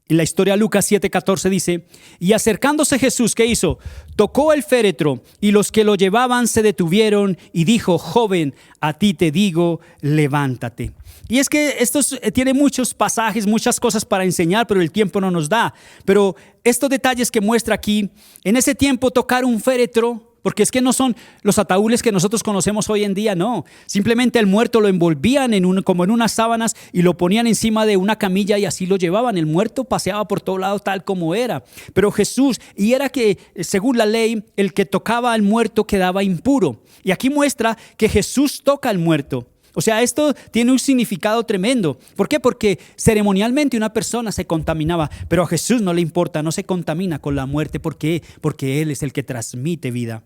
En la historia Lucas 7:14 dice, y acercándose Jesús, ¿qué hizo? Tocó el féretro y los que lo llevaban se detuvieron y dijo, joven, a ti te digo, levántate. Y es que esto tiene muchos pasajes, muchas cosas para enseñar, pero el tiempo no nos da. Pero estos detalles que muestra aquí, en ese tiempo tocar un féretro, porque es que no son los ataúdes que nosotros conocemos hoy en día, no. Simplemente el muerto lo envolvían como en unas sábanas y lo ponían encima de una camilla y así lo llevaban. El muerto paseaba por todos lados tal como era. Pero Jesús, y era que según la ley, el que tocaba al muerto quedaba impuro. Y aquí muestra que Jesús toca al muerto. O sea, esto tiene un significado tremendo. ¿Por qué? Porque ceremonialmente una persona se contaminaba, pero a Jesús no le importa, no se contamina con la muerte. ¿Por qué? Porque Él es el que transmite vida.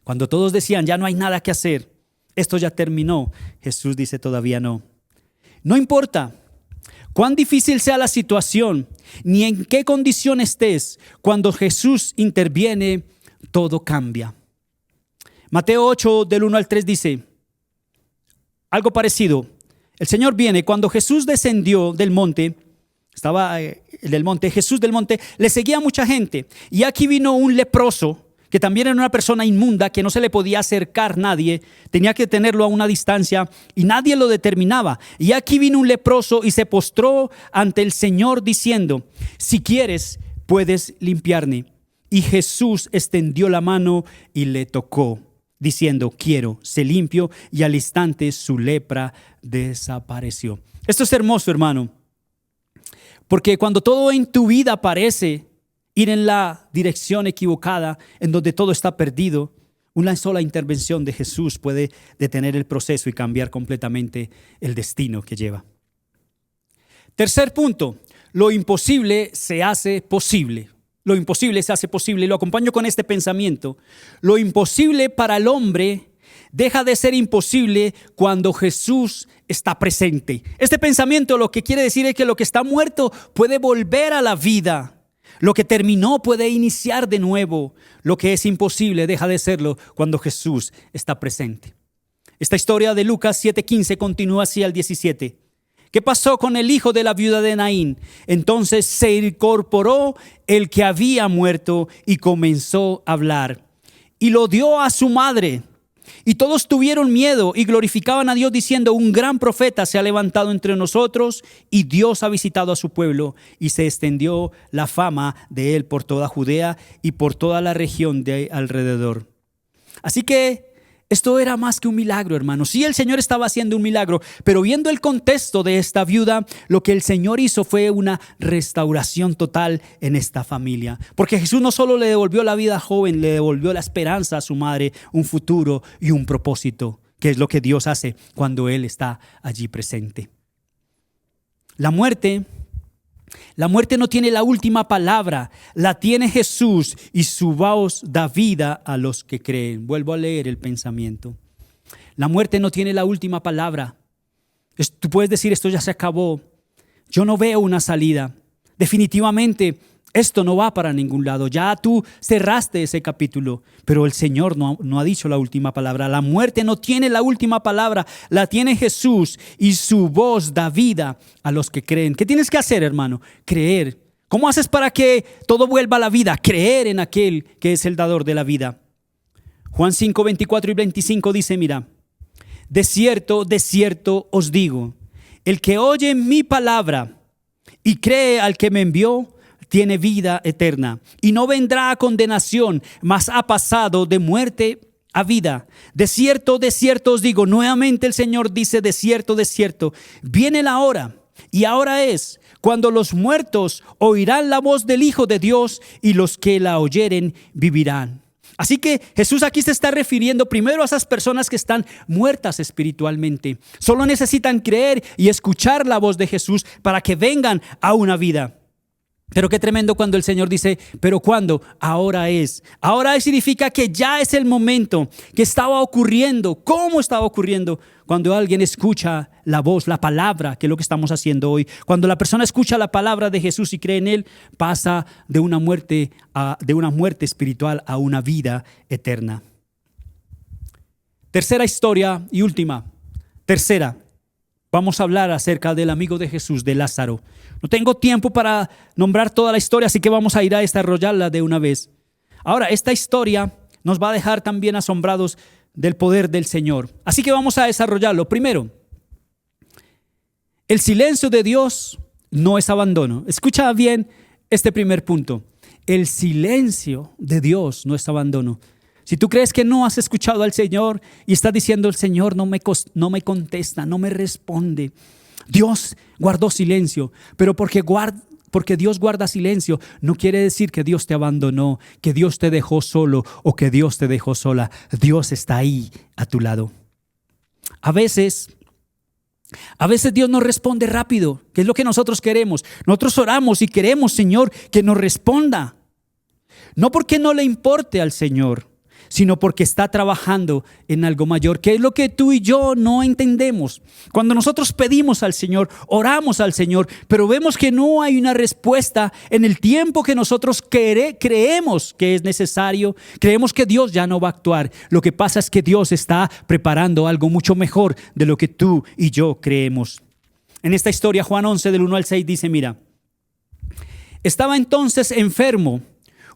Cuando todos decían, ya no hay nada que hacer, esto ya terminó, Jesús dice, todavía no. No importa cuán difícil sea la situación, ni en qué condición estés, cuando Jesús interviene, todo cambia. Mateo 8, del 1 al 3 dice, algo parecido. El Señor viene, cuando Jesús descendió del monte, Jesús del monte, le seguía mucha gente. Y aquí vino un leproso, que también era una persona inmunda, que no se le podía acercar nadie, tenía que tenerlo a una distancia y nadie lo determinaba. Y aquí vino un leproso y se postró ante el Señor diciendo, si quieres, puedes limpiarme. Y Jesús extendió la mano y le tocó, diciendo, quiero, sé limpio, y al instante su lepra desapareció. Esto es hermoso, hermano, porque cuando todo en tu vida parece ir en la dirección equivocada, en donde todo está perdido, una sola intervención de Jesús puede detener el proceso y cambiar completamente el destino que lleva. Tercer punto, lo imposible se hace posible. Lo imposible se hace posible. Y lo acompaño con este pensamiento. Lo imposible para el hombre deja de ser imposible cuando Jesús está presente. Este pensamiento lo que quiere decir es que lo que está muerto puede volver a la vida. Lo que terminó puede iniciar de nuevo. Lo que es imposible deja de serlo cuando Jesús está presente. Esta historia de Lucas 7:15 continúa así al 17. ¿Qué pasó con el hijo de la viuda de Naín? Entonces se incorporó el que había muerto y comenzó a hablar. Y lo dio a su madre. Y todos tuvieron miedo y glorificaban a Dios diciendo, un gran profeta se ha levantado entre nosotros y Dios ha visitado a su pueblo. Y se extendió la fama de él por toda Judea y por toda la región de alrededor. Así que esto era más que un milagro, hermano. Sí, el Señor estaba haciendo un milagro, pero viendo el contexto de esta viuda, lo que el Señor hizo fue una restauración total en esta familia. Porque Jesús no solo le devolvió la vida joven, le devolvió la esperanza a su madre, un futuro y un propósito, que es lo que Dios hace cuando Él está allí presente. La muerte no tiene la última palabra, la tiene Jesús y su voz da vida a los que creen. Vuelvo a leer el pensamiento. La muerte no tiene la última palabra. Tú puedes decir, esto ya se acabó. Yo no veo una salida. Definitivamente Esto no va para ningún lado. Ya tú cerraste ese capítulo, pero el Señor no ha dicho la última palabra. La muerte no tiene la última palabra, la tiene Jesús y su voz da vida a los que creen. ¿Qué tienes que hacer, hermano? Creer. ¿Cómo haces para que todo vuelva a la vida? Creer en aquel que es el dador de la vida. Juan 5, 24 y 25 dice, mira, de cierto os digo, el que oye mi palabra y cree al que me envió, tiene vida eterna y no vendrá a condenación, mas ha pasado de muerte a vida. De cierto os digo, nuevamente el Señor dice, de cierto, viene la hora y ahora es cuando los muertos oirán la voz del Hijo de Dios y los que la oyeren vivirán. Así que Jesús aquí se está refiriendo primero a esas personas que están muertas espiritualmente. Solo necesitan creer y escuchar la voz de Jesús para que vengan a una vida. Pero qué tremendo cuando el Señor dice, ¿pero cuándo? Ahora es. Ahora es significa que ya es el momento, que estaba ocurriendo. ¿Cómo estaba ocurriendo? Cuando alguien escucha la voz, la palabra, que es lo que estamos haciendo hoy. Cuando la persona escucha la palabra de Jesús y cree en Él, pasa de una muerte espiritual a una vida eterna. Tercera historia y última. Vamos a hablar acerca del amigo de Jesús, de Lázaro. No tengo tiempo para nombrar toda la historia, así que vamos a ir a desarrollarla de una vez. Ahora, esta historia nos va a dejar también asombrados del poder del Señor. Así que vamos a desarrollarlo. Primero, el silencio de Dios no es abandono. Escucha bien este primer punto. El silencio de Dios no es abandono. Si tú crees que no has escuchado al Señor y estás diciendo, el Señor no me contesta, no me responde. Dios guardó silencio, pero porque Dios guarda silencio, no quiere decir que Dios te abandonó, que Dios te dejó solo o que Dios te dejó sola. Dios está ahí a tu lado. A veces Dios nos responde rápido, que es lo que nosotros queremos. Nosotros oramos y queremos, Señor, que nos responda. No porque no le importe al Señor, sino porque está trabajando en algo mayor, que es lo que tú y yo no entendemos. Cuando nosotros pedimos al Señor, oramos al Señor, pero vemos que no hay una respuesta en el tiempo que nosotros creemos que es necesario, creemos que Dios ya no va a actuar. Lo que pasa es que Dios está preparando algo mucho mejor de lo que tú y yo creemos. En esta historia, Juan 11, del 1 al 6, dice, mira, estaba entonces enfermo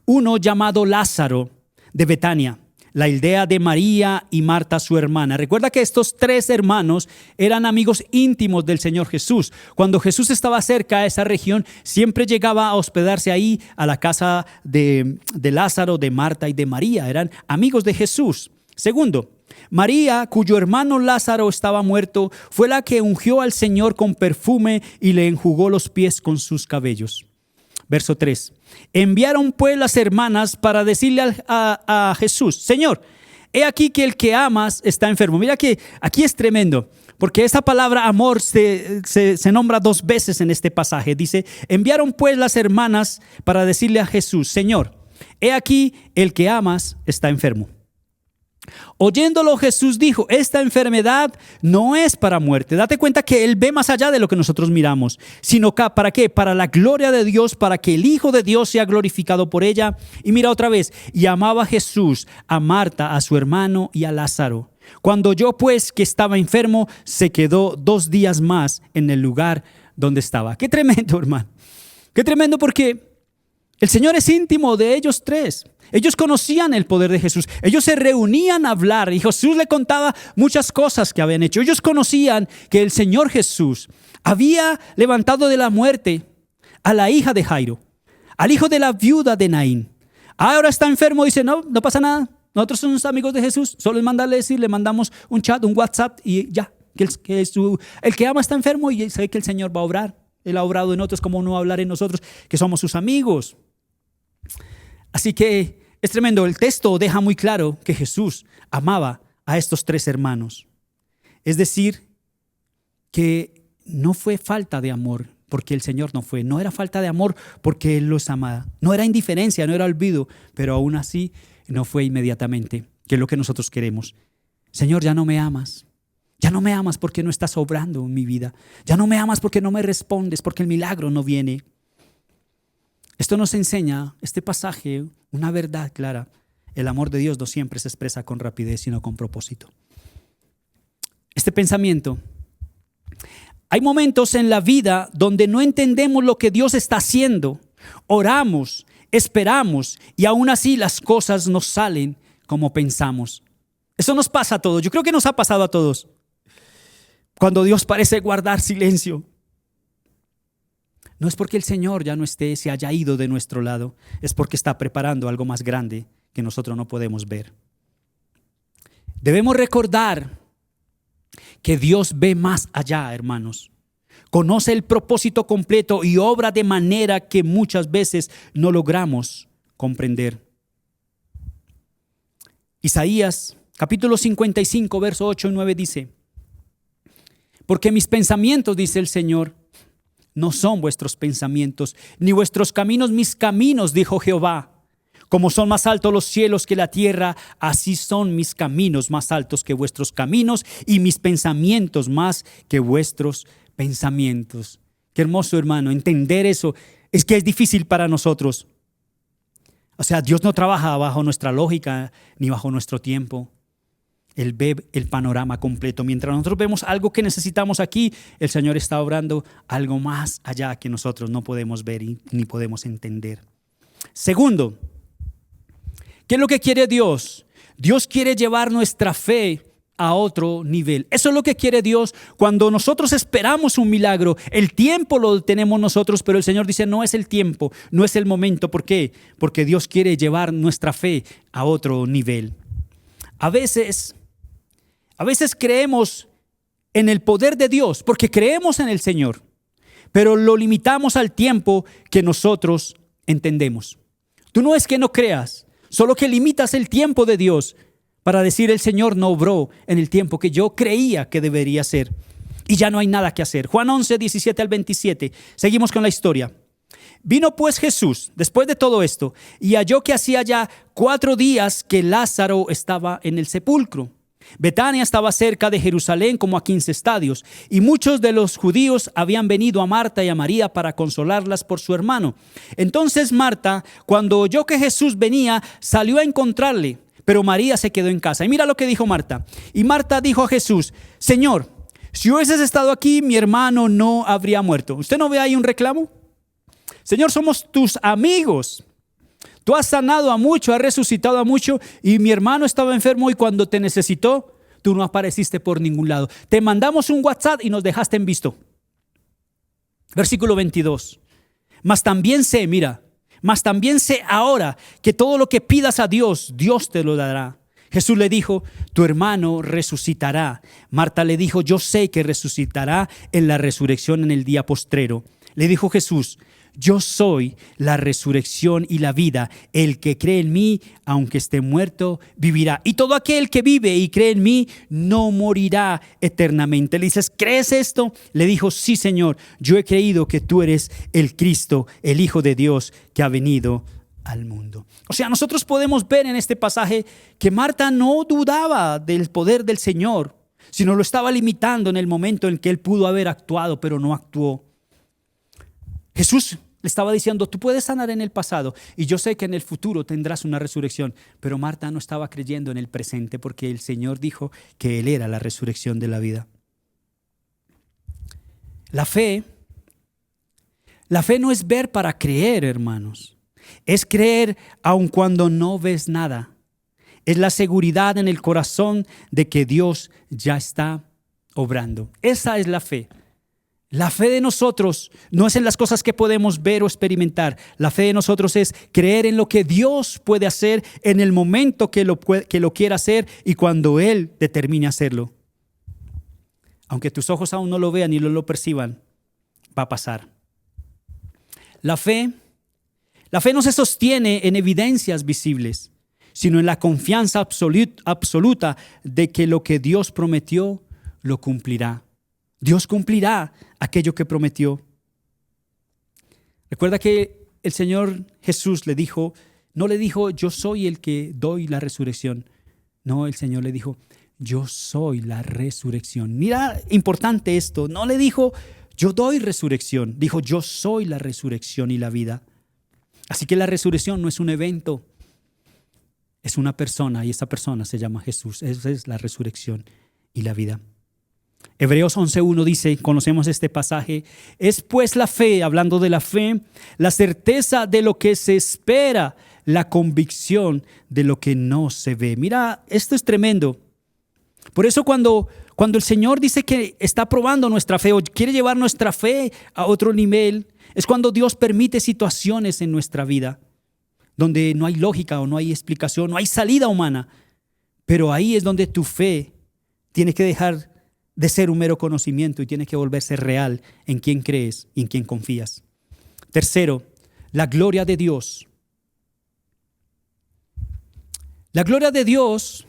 uno llamado Lázaro de Betania, la aldea de María y Marta, su hermana. Recuerda que estos tres hermanos eran amigos íntimos del Señor Jesús. Cuando Jesús estaba cerca de esa región, siempre llegaba a hospedarse ahí a la casa de Lázaro, de Marta y de María. Eran amigos de Jesús. Segundo, María, cuyo hermano Lázaro estaba muerto, fue la que ungió al Señor con perfume y le enjugó los pies con sus cabellos. Verso 3. Enviaron pues las hermanas para decirle a Jesús, Señor, he aquí que el que amas está enfermo. Mira que aquí es tremendo, porque esta palabra amor se nombra dos veces en este pasaje. Dice, enviaron pues las hermanas para decirle a Jesús, Señor, he aquí el que amas está enfermo. Oyéndolo, Jesús dijo, esta enfermedad no es para muerte. Date cuenta que Él ve más allá de lo que nosotros miramos, sino que, ¿para qué? Para la gloria de Dios, para que el Hijo de Dios sea glorificado por ella. Y mira otra vez, y amaba Jesús a Marta, a su hermano y a Lázaro. Cuando oyó pues que estaba enfermo, se quedó 2 días más en el lugar donde estaba. Qué tremendo, hermano. Qué tremendo, porque el Señor es íntimo de ellos tres. Ellos conocían el poder de Jesús. Ellos se reunían a hablar y Jesús le contaba muchas cosas que habían hecho. Ellos conocían que el Señor Jesús había levantado de la muerte a la hija de Jairo, al hijo de la viuda de Naín. Ahora está enfermo, dice, no pasa nada. Nosotros somos amigos de Jesús. Solo es mandarle decir, le mandamos un chat, un WhatsApp y ya. El que ama está enfermo y sabe que el Señor va a obrar. Él ha obrado en otros, como no hablar en nosotros, que somos sus amigos. Así que es tremendo. El texto deja muy claro que Jesús amaba a estos tres hermanos. Es decir, que no fue falta de amor porque el Señor no era falta de amor porque Él los amaba. No era indiferencia, no era olvido, pero aún así no fue inmediatamente, que es lo que nosotros queremos. Señor, ya no me amas. Ya no me amas porque no estás obrando en mi vida. Ya no me amas porque no me respondes, porque el milagro no viene. Esto nos enseña, este pasaje, una verdad clara. El amor de Dios no siempre se expresa con rapidez, sino con propósito. Este pensamiento. Hay momentos en la vida donde no entendemos lo que Dios está haciendo. Oramos, esperamos y aún así las cosas no salen como pensamos. Eso nos pasa a todos. Yo creo que nos ha pasado a todos. Cuando Dios parece guardar silencio. No es porque el Señor ya no esté, se haya ido de nuestro lado. Es porque está preparando algo más grande que nosotros no podemos ver. Debemos recordar que Dios ve más allá, hermanos. Conoce el propósito completo y obra de manera que muchas veces no logramos comprender. Isaías, capítulo 55, verso 8 y 9 dice: porque mis pensamientos, dice el Señor, no son vuestros pensamientos, ni vuestros caminos mis caminos, dijo Jehová. Como son más altos los cielos que la tierra, así son mis caminos más altos que vuestros caminos y mis pensamientos más que vuestros pensamientos. Qué hermoso, hermano, entender eso. Es que es difícil para nosotros. O sea, Dios no trabaja bajo nuestra lógica ni bajo nuestro tiempo. Él ve el panorama completo. Mientras nosotros vemos algo que necesitamos aquí, el Señor está obrando algo más allá que nosotros no podemos ver ni podemos entender. Segundo, ¿qué es lo que quiere Dios? Dios quiere llevar nuestra fe a otro nivel. Eso es lo que quiere Dios cuando nosotros esperamos un milagro. El tiempo lo tenemos nosotros, pero el Señor dice no es el tiempo, no es el momento. ¿Por qué? Porque Dios quiere llevar nuestra fe a otro nivel. A veces creemos en el poder de Dios porque creemos en el Señor, pero lo limitamos al tiempo que nosotros entendemos. Tú no es que no creas, solo que limitas el tiempo de Dios para decir el Señor no obró en el tiempo que yo creía que debería ser. Y ya no hay nada que hacer. Juan 11, 17 al 27. Seguimos con la historia. Vino pues Jesús, después de todo esto, y halló que hacía ya 4 días que Lázaro estaba en el sepulcro. Betania estaba cerca de Jerusalén como a 15 estadios, y muchos de los judíos habían venido a Marta y a María para consolarlas por su hermano. Entonces Marta, cuando oyó que Jesús venía, salió a encontrarle, pero María se quedó en casa. Y mira lo que dijo Marta. Y Marta dijo a Jesús: Señor, si hubieses estado aquí, mi hermano no habría muerto. ¿Usted no ve ahí un reclamo? Señor, somos tus amigos. Tú has sanado a mucho, has resucitado a mucho, y mi hermano estaba enfermo y cuando te necesitó, tú no apareciste por ningún lado. Te mandamos un WhatsApp y nos dejaste en visto. Versículo 22. Mas también sé ahora que todo lo que pidas a Dios, Dios te lo dará. Jesús le dijo: tu hermano resucitará. Marta le dijo: yo sé que resucitará en la resurrección en el día postrero. Le dijo Jesús: yo soy la resurrección y la vida. El que cree en mí, aunque esté muerto, vivirá. Y todo aquel que vive y cree en mí, no morirá eternamente. Le dices: ¿crees esto? Le dijo: sí, Señor, yo he creído que tú eres el Cristo, el Hijo de Dios que ha venido al mundo. O sea, nosotros podemos ver en este pasaje que Marta no dudaba del poder del Señor, sino lo estaba limitando en el momento en que él pudo haber actuado, pero no actuó. Jesús le estaba diciendo: tú puedes sanar en el pasado y yo sé que en el futuro tendrás una resurrección. Pero Marta no estaba creyendo en el presente porque el Señor dijo que Él era la resurrección de la vida. La fe no es ver para creer, hermanos. Es creer aun cuando no ves nada. Es la seguridad en el corazón de que Dios ya está obrando. Esa es la fe. La fe de nosotros no es en las cosas que podemos ver o experimentar. La fe de nosotros es creer en lo que Dios puede hacer en el momento que lo quiera hacer y cuando Él determine hacerlo. Aunque tus ojos aún no lo vean y no lo perciban, va a pasar. La fe no se sostiene en evidencias visibles, sino en la confianza absoluta de que lo que Dios prometió lo cumplirá. Dios cumplirá aquello que prometió. Recuerda que el Señor Jesús no le dijo: yo soy el que doy la resurrección. No, el Señor le dijo: yo soy la resurrección. Mira, importante esto. No le dijo: yo doy resurrección. Dijo: yo soy la resurrección y la vida. Así que la resurrección no es un evento, es una persona y esa persona se llama Jesús. Esa es la resurrección y la vida. Hebreos 11:1 dice, conocemos este pasaje, es pues la fe, hablando de la fe, la certeza de lo que se espera, la convicción de lo que no se ve. Mira, esto es tremendo. Por eso cuando el Señor dice que está probando nuestra fe o quiere llevar nuestra fe a otro nivel, es cuando Dios permite situaciones en nuestra vida donde no hay lógica o no hay explicación, no hay salida humana. Pero ahí es donde tu fe tiene que dejar de ser un mero conocimiento y tiene que volverse real en quién crees y en quién confías. Tercero, la gloria de Dios. La gloria de Dios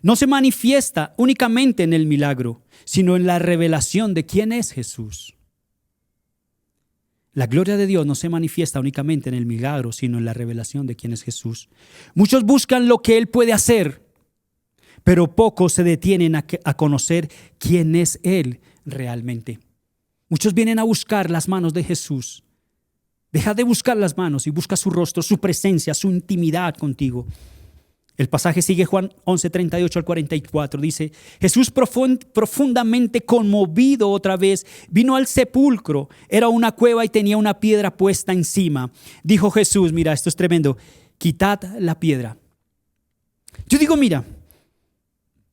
no se manifiesta únicamente en el milagro, sino en la revelación de quién es Jesús. La gloria de Dios no se manifiesta únicamente en el milagro, sino en la revelación de quién es Jesús. Muchos buscan lo que Él puede hacer, pero pocos se detienen a conocer quién es Él realmente. Muchos vienen a buscar las manos de Jesús. Deja de buscar las manos y busca su rostro, su presencia, su intimidad contigo. El pasaje sigue Juan 11:38 al 44. Dice, Jesús profundamente conmovido otra vez, vino al sepulcro. Era una cueva y tenía una piedra puesta encima. Dijo Jesús, mira, esto es tremendo, quitad la piedra. Yo digo, mira,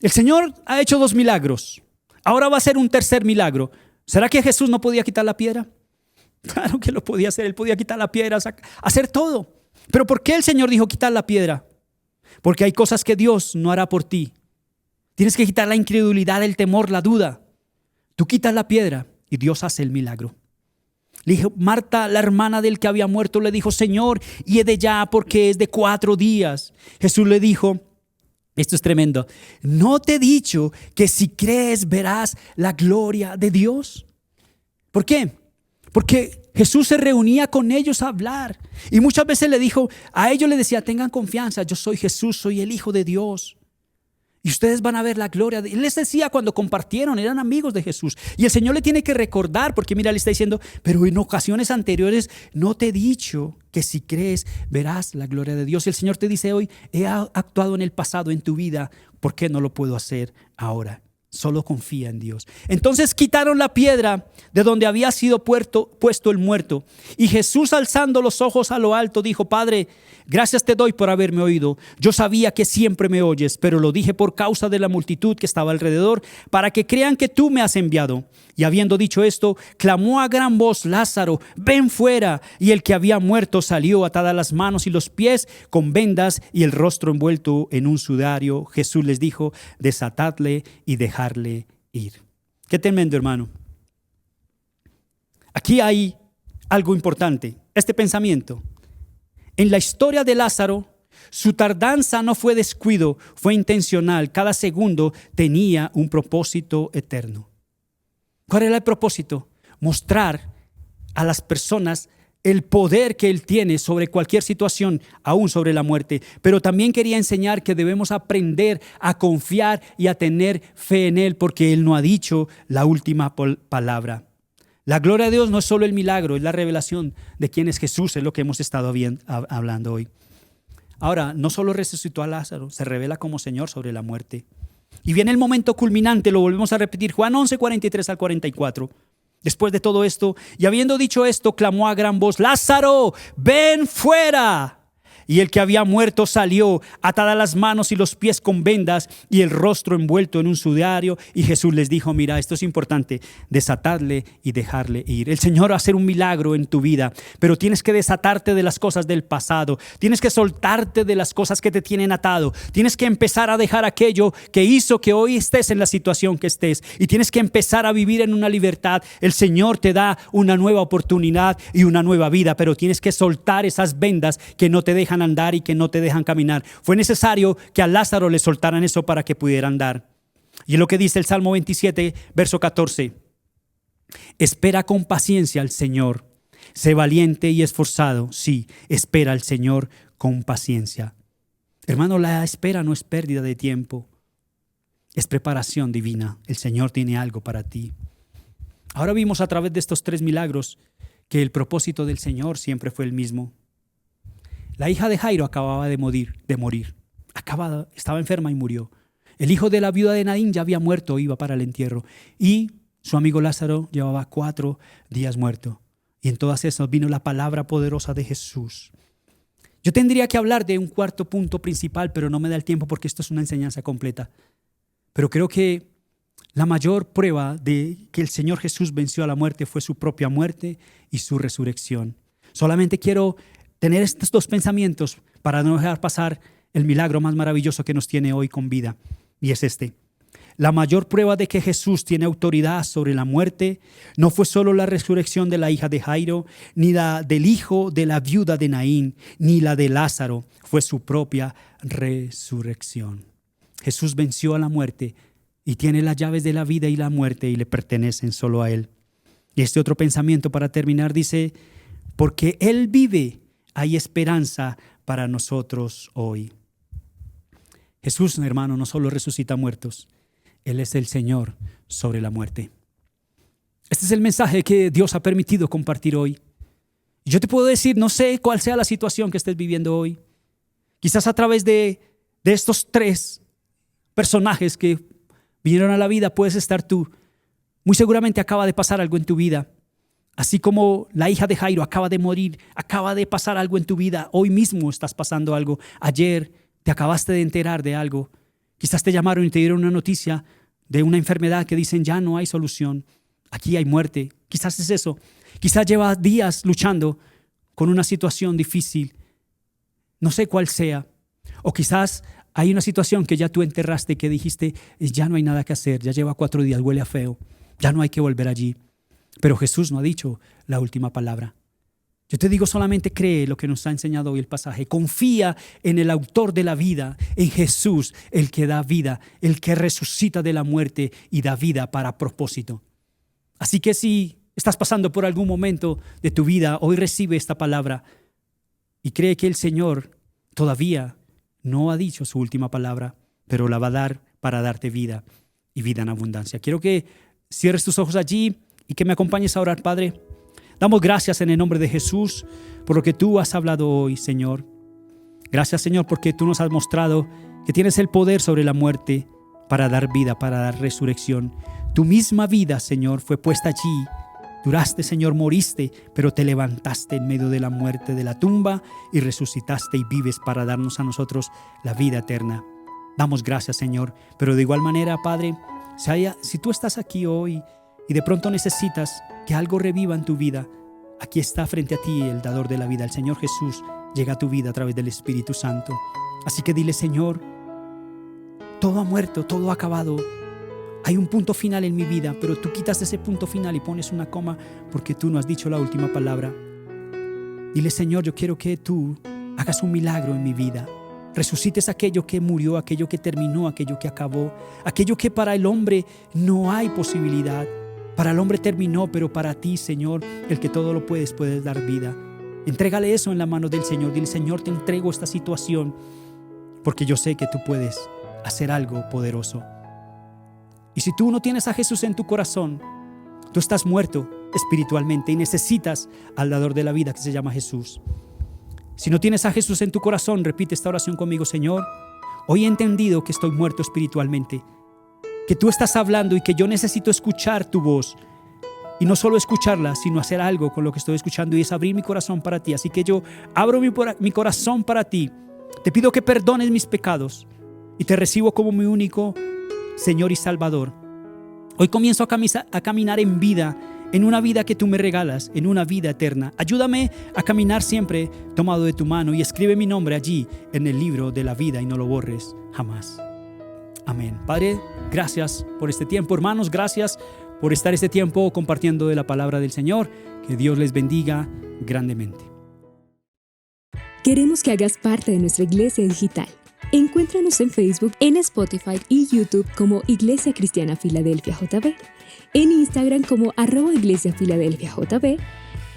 el Señor ha hecho 2 milagros. Ahora va a hacer un tercer milagro. ¿Será que Jesús no podía quitar la piedra? Claro que lo podía hacer. Él podía quitar la piedra, hacer todo. Pero ¿por qué el Señor dijo quitar la piedra? Porque hay cosas que Dios no hará por ti. Tienes que quitar la incredulidad, el temor, la duda. Tú quitas la piedra y Dios hace el milagro. Le dijo, Marta, la hermana del que había muerto, le dijo, Señor, hiede ya porque es de 4 días. Jesús le dijo, esto es tremendo, ¿no te he dicho que si crees verás la gloria de Dios? ¿Por qué? Porque Jesús se reunía con ellos a hablar y muchas veces le dijo, a ellos le decía, tengan confianza, yo soy Jesús, soy el Hijo de Dios. Y ustedes van a ver la gloria. Él les decía cuando compartieron, eran amigos de Jesús. Y el Señor le tiene que recordar, porque mira, le está diciendo, pero en ocasiones anteriores no te he dicho que si crees verás la gloria de Dios. Y el Señor te dice hoy, he actuado en el pasado en tu vida, ¿por qué no lo puedo hacer ahora? Solo confía en Dios. Entonces quitaron la piedra de donde había sido puesto el muerto. Y Jesús, alzando los ojos a lo alto, dijo, Padre, gracias te doy por haberme oído. Yo sabía que siempre me oyes, pero lo dije por causa de la multitud que estaba alrededor, para que crean que tú me has enviado. Y habiendo dicho esto, clamó a gran voz, Lázaro, ven fuera. Y el que había muerto salió, atadas las manos y los pies con vendas y el rostro envuelto en un sudario. Jesús les dijo, desatadle y dejarle ir. Qué tremendo, hermano. Aquí hay algo importante, este pensamiento. En la historia de Lázaro, su tardanza no fue descuido, fue intencional. Cada segundo tenía un propósito eterno. ¿Cuál era el propósito? Mostrar a las personas el poder que Él tiene sobre cualquier situación, aún sobre la muerte. Pero también quería enseñar que debemos aprender a confiar y a tener fe en Él, porque Él no ha dicho la última palabra. La gloria de Dios no es solo el milagro, es la revelación de quién es Jesús, es lo que hemos estado hablando hoy. Ahora, no solo resucitó a Lázaro, se revela como Señor sobre la muerte. Y viene el momento culminante, lo volvemos a repetir, Juan 11, 43 al 44. Después de todo esto, y habiendo dicho esto, clamó a gran voz, Lázaro, ven fuera. Y el que había muerto salió, atadas las manos y los pies con vendas y el rostro envuelto en un sudario. Y Jesús les dijo, mira, esto es importante, desatadle y dejarle ir. El Señor va a hacer un milagro en tu vida, pero tienes que desatarte de las cosas del pasado. Tienes que soltarte de las cosas que te tienen atado. Tienes que empezar a dejar aquello que hizo que hoy estés en la situación que estés. Y tienes que empezar a vivir en una libertad. El Señor te da una nueva oportunidad y una nueva vida, pero tienes que soltar esas vendas que no te dejan andar y que no te dejan caminar. Fue necesario que a Lázaro le soltaran eso para que pudiera andar. Y es lo que dice el Salmo 27, verso 14. Espera con paciencia al Señor. Sé valiente y esforzado. Sí, espera al Señor con paciencia. Hermano, la espera no es pérdida de tiempo. Es preparación divina. El Señor tiene algo para ti. Ahora vimos a través de estos 3 milagros que el propósito del Señor siempre fue el mismo. La hija de Jairo acababa de morir. Estaba enferma y murió. El hijo de la viuda de Naín ya había muerto, iba para el entierro. Y su amigo Lázaro llevaba 4 días muerto. Y en todas esas vino la palabra poderosa de Jesús. Yo tendría que hablar de un cuarto punto principal, pero no me da el tiempo porque esto es una enseñanza completa. Pero creo que la mayor prueba de que el Señor Jesús venció a la muerte fue su propia muerte y su resurrección. Solamente quiero tener estos 2 pensamientos para no dejar pasar el milagro más maravilloso que nos tiene hoy con vida. Y es este. La mayor prueba de que Jesús tiene autoridad sobre la muerte no fue solo la resurrección de la hija de Jairo, ni la del hijo de la viuda de Naín, ni la de Lázaro. Fue su propia resurrección. Jesús venció a la muerte y tiene las llaves de la vida y la muerte y le pertenecen solo a Él. Y este otro pensamiento para terminar dice, porque Él vive, hay esperanza para nosotros hoy. Jesús, hermano, no solo resucita muertos, Él es el Señor sobre la muerte. Este es el mensaje que Dios ha permitido compartir hoy. Yo te puedo decir, no sé cuál sea la situación que estés viviendo hoy. Quizás a través de estos 3 personajes que vinieron a la vida puedes estar tú. Muy seguramente acaba de pasar algo en tu vida. Así como la hija de Jairo acaba de morir, acaba de pasar algo en tu vida. Hoy mismo estás pasando algo. Ayer te acabaste de enterar de algo. Quizás te llamaron y te dieron una noticia de una enfermedad que dicen ya no hay solución. Aquí hay muerte. Quizás es eso. Quizás llevas días luchando con una situación difícil. No sé cuál sea. O quizás hay una situación que ya tú enterraste, que dijiste ya no hay nada que hacer. Ya lleva 4 días, huele a feo. Ya no hay que volver allí. Pero Jesús no ha dicho la última palabra. Yo te digo, solamente cree lo que nos ha enseñado hoy el pasaje. Confía en el autor de la vida, en Jesús, el que da vida, el que resucita de la muerte y da vida para propósito. Así que si estás pasando por algún momento de tu vida, hoy recibe esta palabra y cree que el Señor todavía no ha dicho su última palabra, pero la va a dar para darte vida y vida en abundancia. Quiero que cierres tus ojos allí y que me acompañes a orar, Padre. Damos gracias en el nombre de Jesús por lo que tú has hablado hoy, Señor. Gracias, Señor, porque tú nos has mostrado que tienes el poder sobre la muerte para dar vida, para dar resurrección. Tu misma vida, Señor, fue puesta allí. Duraste, Señor, moriste, pero te levantaste en medio de la muerte de la tumba y resucitaste y vives para darnos a nosotros la vida eterna. Damos gracias, Señor, pero de igual manera, Padre, si tú estás aquí hoy y de pronto necesitas que algo reviva en tu vida, aquí está frente a ti el dador de la vida, el Señor Jesús. Llega a tu vida a través del Espíritu Santo. Así que dile, Señor, todo ha muerto, todo ha acabado. Hay un punto final en mi vida, pero tú quitas ese punto final y pones una coma porque tú no has dicho la última palabra. Dile, Señor, yo quiero que tú hagas un milagro en mi vida. Resucites aquello que murió, aquello que terminó, aquello que acabó, aquello que para el hombre no hay posibilidad. Para el hombre terminó, pero para ti, Señor, el que todo lo puedes dar vida. Entrégale eso en la mano del Señor. Dile, Señor, te entrego esta situación porque yo sé que tú puedes hacer algo poderoso. Y si tú no tienes a Jesús en tu corazón, tú estás muerto espiritualmente y necesitas al dador de la vida que se llama Jesús. Si no tienes a Jesús en tu corazón, repite esta oración conmigo. Señor, hoy he entendido que estoy muerto espiritualmente, que tú estás hablando y que yo necesito escuchar tu voz. Y no solo escucharla, sino hacer algo con lo que estoy escuchando, y es abrir mi corazón para ti. Así que yo abro mi corazón para ti. Te pido que perdones mis pecados y te recibo como mi único Señor y Salvador. Hoy comienzo a caminar en vida, en una vida que tú me regalas, en una vida eterna. Ayúdame a caminar siempre tomado de tu mano y escribe mi nombre allí en el libro de la vida y no lo borres jamás. Amén. Padre, gracias por este tiempo. Hermanos, gracias por estar este tiempo compartiendo de la palabra del Señor. Que Dios les bendiga grandemente. Queremos que hagas parte de nuestra iglesia digital. Encuéntranos en Facebook, en Spotify y YouTube como Iglesia Cristiana Filadelfia JB, en Instagram como @iglesiafiladelfiajb,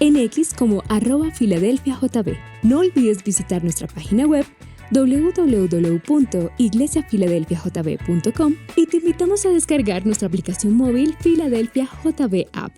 en X como @filadelfiajb. No olvides visitar nuestra página web www.iglesiafiladelfiajb.com y te invitamos a descargar nuestra aplicación móvil Filadelfia JB App.